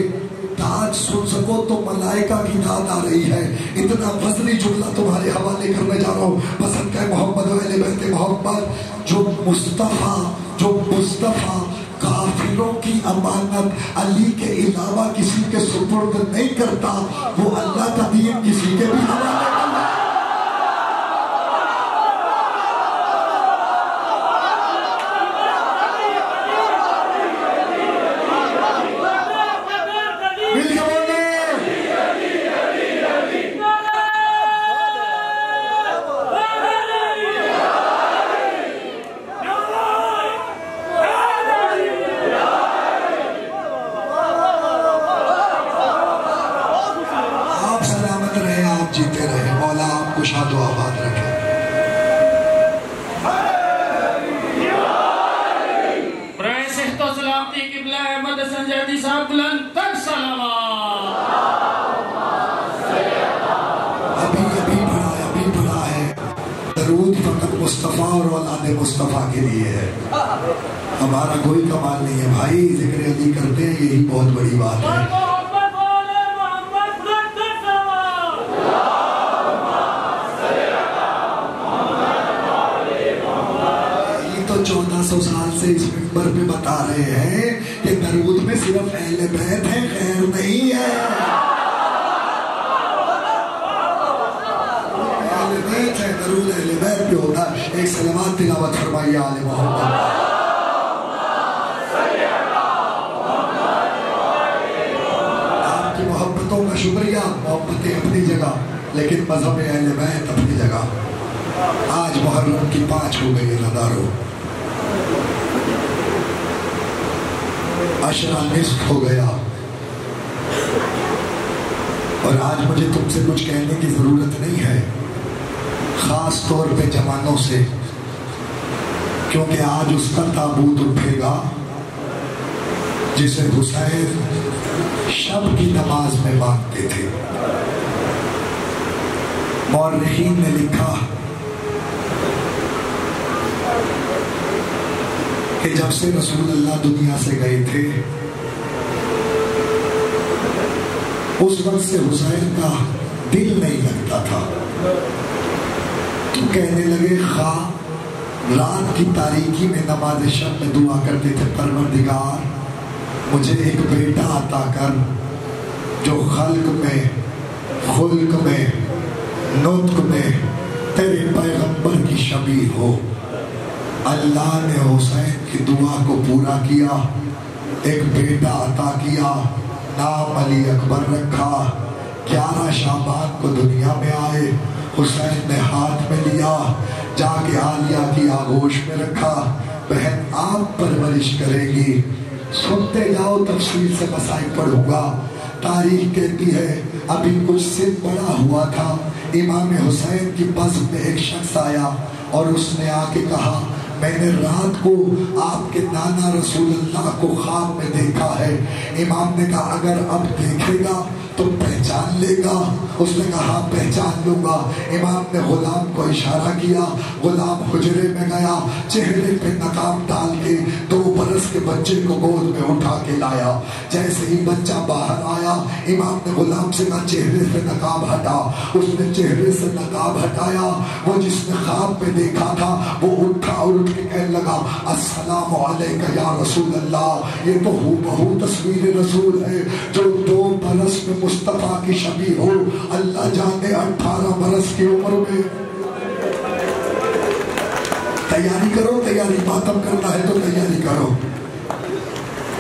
داد سن سکو تو ملائکہ کی داد آ رہی ہے۔ اتنا وزنی جملہ تمہارے حوالے کرنے جا رہا ہوں، پسند کا محمد و اہل بیت محمد، جو مصطفیٰ کافروں کی امانت علی کے علاوہ کسی کے سپرد نہیں کرتا، وہ اللہ کا دین کسی کے بھی حوالے کرتا۔ جیتے رہے، مولا آپ کو شاد و آباد رکھے۔ برائے صحت و سلامتی قبلہ احمد سنجیدی صاحب بلند تک سلامات۔ ابھی پڑھا ہے، درود فقط مصطفیٰ اور اولاد مصطفیٰ کے لیے ہے، ہمارا کوئی کمال نہیں ہے بھائی، ذکر علی کرتے ہیں، یہی بہت بڑی بات ہے۔ تو 1400 سال سے اس منبر پہ بتا رہے ہیں کہ درود میں صرف اہل بیت ہے، خیر نہیں ہے۔ اہل بیت ہے، درود اہل بیت پہ ہوتا ہے۔ ایک سلامات تلاوت فرمائیے آل محمد۔ آپ کی محبتوں کا شکریہ، محبتیں اپنی جگہ، لیکن مذہب اہل بیت اپنی جگہ۔ آج محرم کی 5 ہو گئی نظاروں، عشرہ نصف ہو گیا، اور آج مجھے تم سے کچھ کہنے کی ضرورت نہیں ہے، خاص طور پہ جوانوں سے، کیونکہ آج اس کا تابوت اٹھے گا جسے حسین شب کی نماز میں مانگتے تھے۔ مورخین نے لکھا کہ جب سے رسول اللہ دنیا سے گئے تھے اس وقت سے حسین کا دل نہیں لگتا تھا، تو کہنے لگے خواہ رات کی تاریکی میں نماز شب میں دعا کرتے تھے، پروردگار مجھے ایک بیٹا عطا کر جو خلق میں، خلق میں، نطق میں تیرے پیغمبر کی شبیہ ہو۔ اللہ نے حسین کی دعا کو پورا کیا، ایک بیٹا عطا کیا، نام علی اکبر رکھا۔ 11 شعبان کو دنیا میں آئے، حسین نے ہاتھ میں لیا، جا کے عالیہ کی آغوش میں رکھا۔ بہن آپ پرورش کرے گی، سنتے جاؤ، تفصیل سے مسائل پڑھوں گا۔ تاریخ کہتی ہے ابھی کچھ سن بڑا ہوا تھا، امام حسین کی بزم میں ایک شخص آیا اور اس نے آ کے کہا میں نے رات کو آپ کے نانا رسول اللہ کو خواب میں دیکھا ہے۔ امام نے کہا اگر اب دیکھے گا تو پہچان لے گا؟ اس نے کہا پہچان لوں گا۔ امام نے غلام کو اشارہ کیا، غلام حجرے میں گیا، چہرے پہ نقاب ڈال کے 2 برس کے بچے کو گود میں اٹھا کے لایا۔ جیسے ہی بچہ باہر آیا، امام نے غلام سے کہا چہرے سے نقاب ہٹا۔ اس نے چہرے سے نقاب ہٹایا، وہ جس نے خواب میں دیکھا تھا وہ اٹھا اور اٹھ کے کہنے لگا السلام علیکہ یا رسول اللہ۔ یہ تو ہو تصویر رسول ہے جو 2 برس میں مصطفیٰ کی شبیہ ہو، اللہ جانے 18 برس کی عمر میں۔ تیاری کرو، تیاری ماتم کرنا ہے تو تیاری کرو۔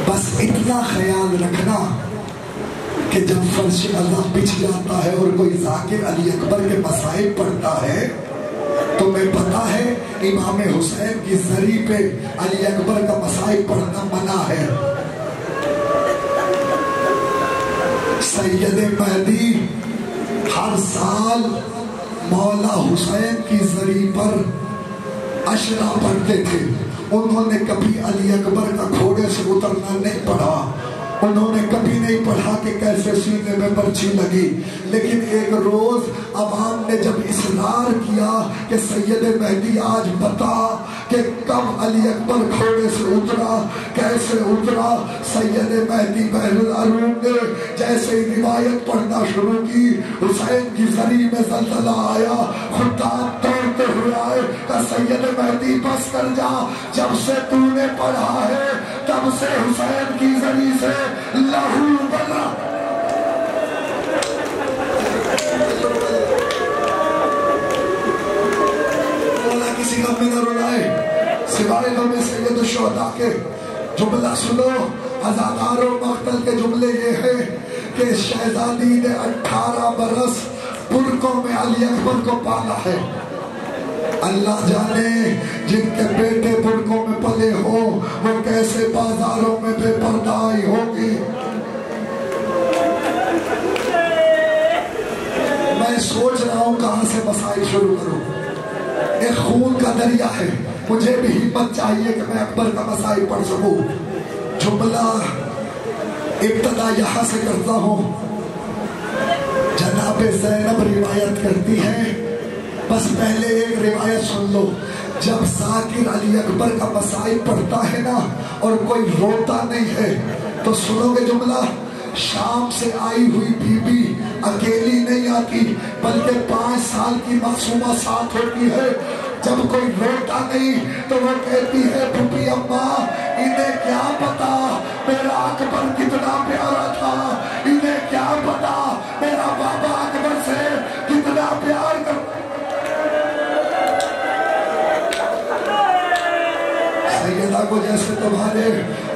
بس اتنا خیال رکھنا کہ جب فرش اللہ بچھ جاتا ہے اور کوئی ذاکر علی اکبر کے مسائل پڑھتا ہے تو میں پتا ہے امام حسین کی زری پہ علی اکبر کا مسائل پڑھنا منع ہے۔ سید مہدی ہر سال مولا حسین کی زری پر اشرا پڑھتے تھے۔ انہوں نے کبھی علی اکبر کا گھوڑے سے اترنا نہیں پڑھا، انہوں نے کبھی نہیں پڑھا کہ کیسے سینے میں برچھی لگی، لیکن ایک روز عوام نے جب اصرار کیا کہ سید مہدی آج بتا کہ کب علی اکبر گھوڑے سے اترا، کیسے اترا، سید مہدی بہرالعلوم نے جیسے روایت پڑھنا شروع کی، حسین کی زری میں زلزلہ آیا، خدام دوڑتے ہوئے آئے، کہ سید مہدی بس کر جا، جب سے تو نے پڑھا ہے تب سے حسین کی زری سے لہو بنا۔ مولا کسی غم میں نہ رلائے سوائے غم سید الشہداء کے۔ جملہ سنو، ہزاروں مقتل کے جملے یہ ہیں کہ شہزادی نے 18 برس برقوں میں علی اکبر کو پالا ہے۔ اللہ جانے جن کے بیٹے برقوں میں پلے ہو وہ کیسے بازاروں میں بے پردہ آئی ہوگی۔ میں سوچ رہا ہوں کہاں سے مسائل شروع کروں۔ ایک خون کا دریا ہے، مجھے بھی ہمت چاہیے کہ میں اکبر کا مسائل پڑھ سکوں۔ جملہ ابتدا یہاں سے کرتا ہوں۔ جناب زینب روایت کرتی ہے، بس پہلے ایک روایت سن لو۔ جب ذاکر علی اکبر کا مسائل پڑھتا ہے نا اور کوئی روتا نہیں ہے تو سنو گے جملہ، شام سے آئی ہوئی بی بی اکیلی نہیں آتی بلکہ 5 سال کی معصومہ ساتھ ہوتی ہے۔ جب کوئی روتا نہیں تو وہ کہتی ہے پھوپھی اماں انہیں کیا پتا میرا اکبر کتنا پیارا تھا، انہیں کیا پتا میرا بابا اکبر سے کتنا پیار کرتا۔ سیدہ کو جیسے تمہارے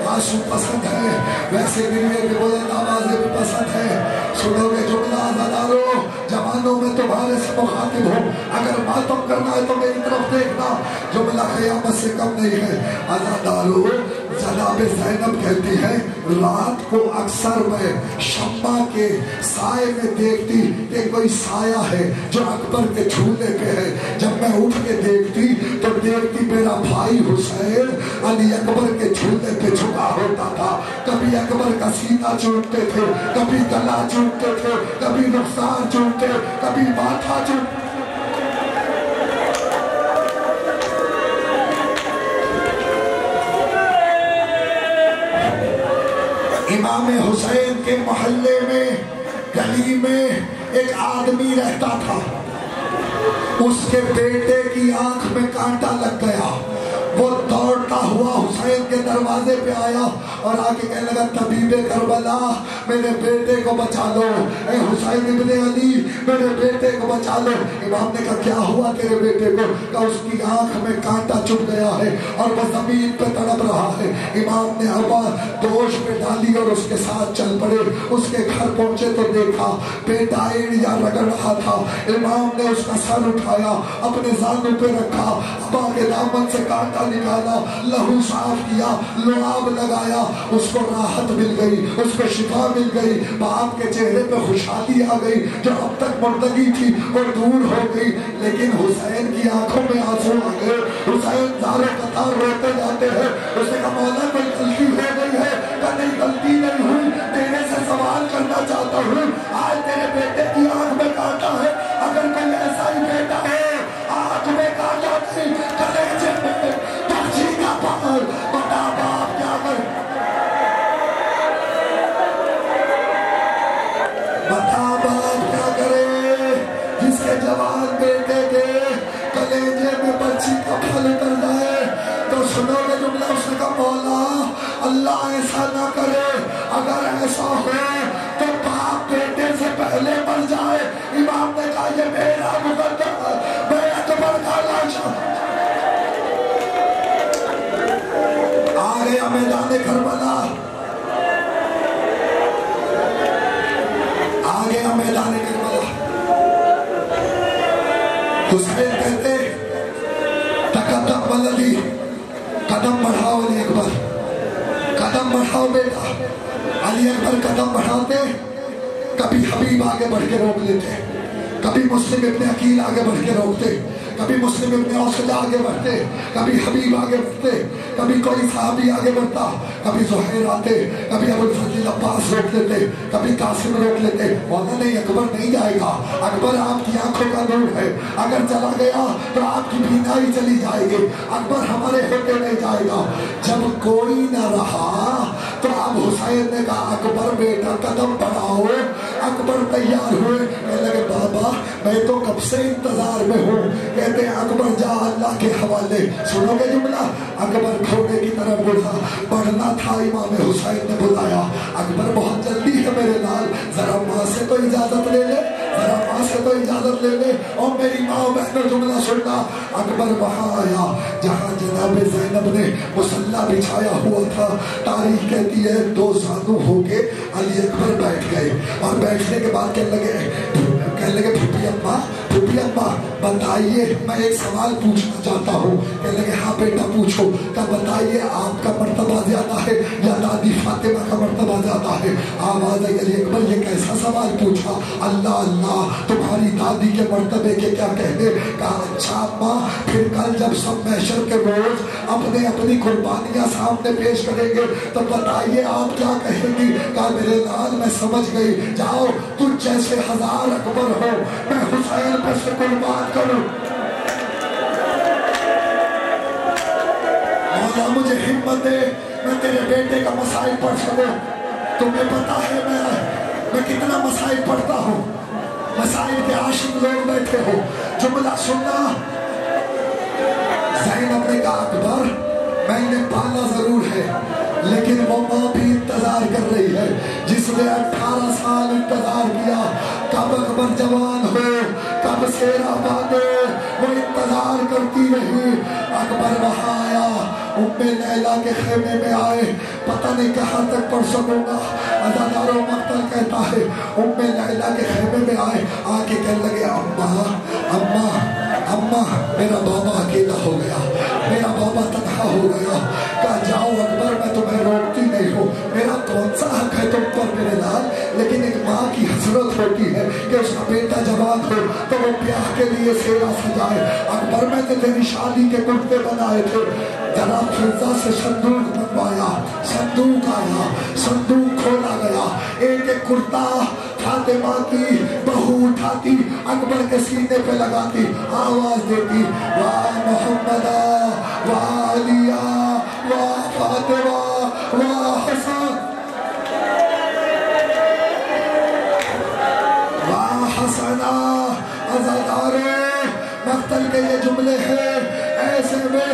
آنسو پسند ہے ویسے گریے کے بلند آوازیں بھی پسند ہے۔ سنو گے جملہ آزادارو، جوانوں میں تمہارے سے مخاطب ہوں، اگر ماتم کرنا ہے تو میری طرف دیکھنا، جملہ قیامت سے کم نہیں ہے۔ آزادارو، جناب زینب کہتی ہے رات کو اکثر میں شمع کے سائے میں دیکھتی کہ کوئی سایہ ہے جو اکبر کے جھولے پہ ہے۔ جب میں اٹھ کے دیکھتی تو دیکھتی میرا بھائی حسین علی اکبر کے جھولے پہ جھکا ہوتا تھا، کبھی اکبر کا سینہ چومتے تھے، کبھی گلا چومتے تھے، کبھی رخسار چومتے، کبھی ماتھا چومتے۔ امام حسین کے محلے میں گلی میں ایک آدمی رہتا تھا، اس کے بیٹے کی آنکھ میں کانٹا لگ گیا، وہ دوڑتا ہوا حسین کے دروازے دروازے پہ آیا اور آگے کہنے لگا طبیب کربلا میرے بیٹے کو بچا لو، اے حسین ابن علی میرے بیٹے کو بچا لو۔ امام نے کہا کیا ہوا تیرے بیٹے کو؟ کہا اس کی آنکھ میں کانٹا چبھ گیا ہے اور وہ زمین پہ تڑپ رہا ہے۔ امام نے ابا دوش پہ ڈالی اور اس کے ساتھ چل پڑے۔ اس کے گھر پہنچے تو دیکھا بیٹا ایڑیاں رگڑ رہا تھا۔ امام نے اس کا سر اٹھایا، اپنے زانوں پہ رکھا، ابا کے دامن سے کانٹا نکالا، لہو صاف کیا، لعاب لگایا، اس کو راحت مل گئی، اس کو شفا مل گئی۔ باپ کے چہرے پہ خوشحالی آ گئی جو اب تک مردگی تھی وہ دور ہو گئی۔ لیکن حسین کی آنکھوں میں آنسو آ گئے۔ حسین زارے قطار روتے جاتے ہیں۔ اس نے کہا مولا کوئی غلطی ہو گئی ہے؟ کہ نہیں غلطی نہیں ہوئی، تیرے سے سوال کرنا چاہتا ہوں، آج تیرے بیٹے کی آنکھ میں کانٹا ہے، اگر کوئی ایسا ہی بیٹا ہے آنکھ میں کانٹا نہیں کلیجے میں پرچی کا پہل، بتا باپ کیا کر، بتا باپ کیا کرے جس کے جوان بیٹے کے کلیجے میں پرچی کا پھل اتر جائے؟ تو سنو گے جملہ، اس نے کہا مولا اللہ ایسا نہ کرے، اگر ایسا ہو تو باپ بیٹے سے پہلے مر جائے۔ امام نے کہا یہ میرا مقدر ہے، میں اکبر کا لاشا۔ آ گیا میدان کربلا، آ گیا میدان کربلا۔ حسین کہتے تقدم ولدی، قدم بڑھاؤ علی اکبر، قدم بڑھاؤ بیٹا۔ علی اکبر قدم بڑھاتے، کبھی حبیب آگے بڑھ کے روک لیتے، کبھی مسلم ابن عقیل آگے بڑھ کے روکتے، کبھی مسلم ابن اوسط آگے بڑھتے، کبھی حبیب آگے بڑھتے، کبھی کوئی صحابی آگے بڑھتا، کبھی زہیر آتے، کبھی ابو الفضل عباس روک لیتے، کبھی قاسم روک لیتے۔ مولا نہیں اکبر نہیں جائے گا، اکبر آپ کی آنکھوں کا نور ہے، اگر چلا گیا تو آپ کی بینائی چلی جائے گی، اکبر ہمارے ہوتے نہیں جائے گا۔ جب کوئی نہ رہا تو اب حسین نے کہا اکبر بیٹا قدم بڑھاؤ۔ اکبر تیار ہوئے، کہنے لگے بابا میں تو کب سے انتظار میں ہوں۔ کہتے ہیں اکبر جا اللہ کے حوالے۔ سنو گے جملہ، اکبر گھوڑے کی طرف بڑھا، بڑھنا تھا، امام حسین نے بلایا، اکبر بہت جلدی ہے میرے لال، ذرا ماں سے تو اجازت لے لے، ذرا ماں سے تو اجازت لے لے، اور میری ماں بہنوں جملہ سننا۔ اکبر وہاں آیا جہاں جناب زینب نے مصلی بچھایا ہوا تھا۔ تاریخ کہتی ہے 2 زانو ہو کے علی اکبر بیٹھ گئے، اور بیٹھنے کے بعد کہنے لگے پھپھی اماں بتائیے میں ایک سوال پوچھنا چاہتا ہوں۔ کہنے لگے ہاں بیٹا پوچھو۔ کہ بتائیے آپ کا مرتبہ زیادہ ہے یا دادی فاطمہ کا مرتبہ زیادہ ہے؟ آواز آئی علی اکبر یہ کیسا سوال پوچھا؟ اللہ اللہ تمہاری دادی کے مرتبے کے کیا کہنے؟ کہا اچھا اماں پھر کل جب سب محشر کے روز اپنے اپنی قربانیاں سامنے پیش کریں گے تو بتائیے آپ کیا کہیں گی؟ کہا میرے لال میں سمجھ گئی، جاؤ تجھ جیسے 1000 اکبر ہو میں حسین پر سے قربان کروں۔ مولا مجھے ہمت دے میں تیرے بیٹے کا مسائل پڑھ سکوں۔ تمہیں پتا ہے میں کتنا مسائل پڑھتا ہوں، مسائل کے عاشق لوگ بیٹھے ہو۔ جملہ سننا، زینب نے کہا اکبر میں نے پالا ضرور ہے لیکن وہ ماں بھی انتظار کر رہی ہے جس نے 18 سال انتظار کیا، کب اکبر جوان ہو، کب سیرا باندھے، وہ انتظار کرتی رہی۔ اکبر وہاں آیا، ام لیلا کے خیمے میں آئے، پتہ نہیں کہاں تک پڑھ سکوں گا، عزادار و مقتل کہتا ہے ام لیلا کے خیمے میں آئے، آ کے کہنے لگے اماں میرا بابا اکیلا ہو گیا، میرا بابا تنہا ہو گیا۔ کہا جاؤ اکبر میں تمہیں روکتی نہیں ہوں، میرا کون سا حق ہے تم پر میرے لال، لیکن ایک ماں کی حسرت ہوتی ہے کہ اس کا بیٹا جوان ہو تو وہ بیاہ کے لیے سیرا سجائے۔ اکبر میں نے تیری شادی کے کرتے بنائے تھے، ذرا فضہ سے صندوق بنوایا، صندوق آیا، صندوق کھولا گیا، ایک ایک کرتا فاطمہ کی بہو اٹھاتی، اکبر کے سینے پہ لگاتی، آواز دیتی واہ محمدہ واہ علیہ واہ فاطمہ واہ حسن واہ حسنہ۔ عزادارے مقتل کے یہ جملے ہیں، ایسے میں